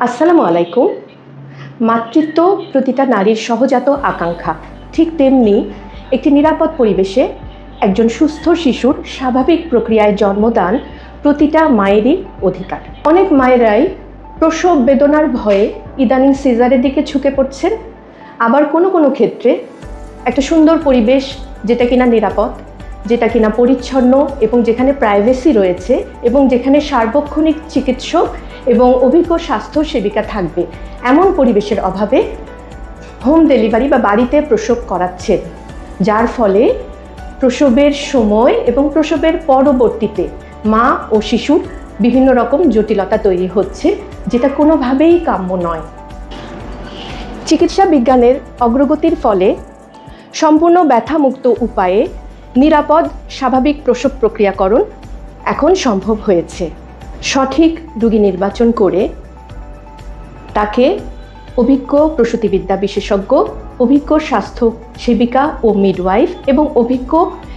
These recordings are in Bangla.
আসসালামু আলাইকুম। মাতৃত্ব প্রতিটা নারীর সহজাত আকাঙ্ক্ষা, ঠিক তেমনি একটি নিরাপদ পরিবেশে একজন সুস্থ শিশুর স্বাভাবিক প্রক্রিয়ায় জন্মদান প্রতিটা মায়েরই অধিকার। অনেক মায়েরাই প্রসব বেদনার ভয়ে ইদানিং সিজারের দিকে ঝুঁকে পড়ছেন, আবার কোনো কোনো ক্ষেত্রে একটা সুন্দর পরিবেশ যেটা কিনা নিরাপদ, যেটা কিনা পরিচ্ছন্ন এবং যেখানে প্রাইভেসি রয়েছে এবং যেখানে সার্বক্ষণিক চিকিৎসক এবং অভিজ্ঞ স্বাস্থ্য সেবিকা থাকবে, এমন পরিবেশের অভাবে হোম ডেলিভারি বা বাড়িতে প্রসব করাচ্ছেন, যার ফলে প্রসবের সময় এবং প্রসবের পরবর্তীতে মা ও শিশুর বিভিন্ন রকম জটিলতা তৈরি হচ্ছে, যেটা কোনোভাবেই কাম্য নয়। চিকিৎসা বিজ্ঞানের অগ্রগতির ফলে সম্পূর্ণ ব্যথামুক্ত উপায়ে নিরাপদ স্বাভাবিক প্রসব প্রক্রিয়াকরণ এখন সম্ভব হয়েছে। সঠিক রোগী নির্বাচন করে তাকে অভিজ্ঞ প্রসূতিবিদ্যা বিশেষজ্ঞ, অভিজ্ঞ স্বাস্থ্য সেবিকা ও মিডওয়াইফ এবং অভিজ্ঞ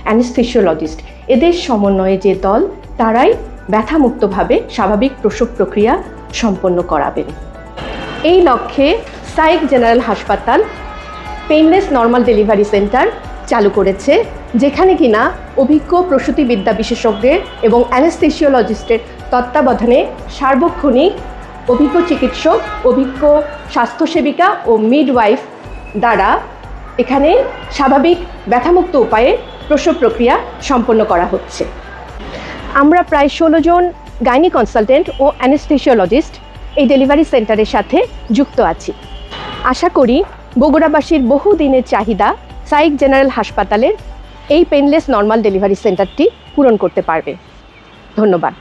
অ্যানেস্থেসিওলজিস্ট এদের সমন্বয়ে যে দল, তারাই ব্যথামুক্তভাবে স্বাভাবিক প্রসব প্রক্রিয়া সম্পন্ন করাবেন। এই লক্ষ্যে সাইক জেনারেল হাসপাতাল পেইনলেস নর্মাল ডেলিভারি সেন্টার চালু করেছে, যেখানে কিনা অভিজ্ঞ প্রসূতিবিদ্যা বিশেষজ্ঞের এবং অ্যানেস্থেসিওলজিস্টের তত্ত্বাবধানে সার্বক্ষণিক অভিজ্ঞ চিকিৎসক, অভিজ্ঞ স্বাস্থ্যসেবিকা ও মিডওয়াইফ দ্বারা এখানে স্বাভাবিক ব্যথামুক্ত উপায়ে প্রসব প্রক্রিয়া সম্পন্ন করা হচ্ছে। আমরা প্রায় 16 জন গাইনি কনসালটেন্ট ও অ্যানেস্থেসিওলজিস্ট এই ডেলিভারি সেন্টারের সাথে যুক্ত আছি। আশা করি বগুড়াবাসীর বহুদিনের চাহিদা সাইক জেনারেল হাসপাতালের এই পেইনলেস নর্মাল ডেলিভারি সেন্টারটি পূরণ করতে পারবে। ধন্যবাদ।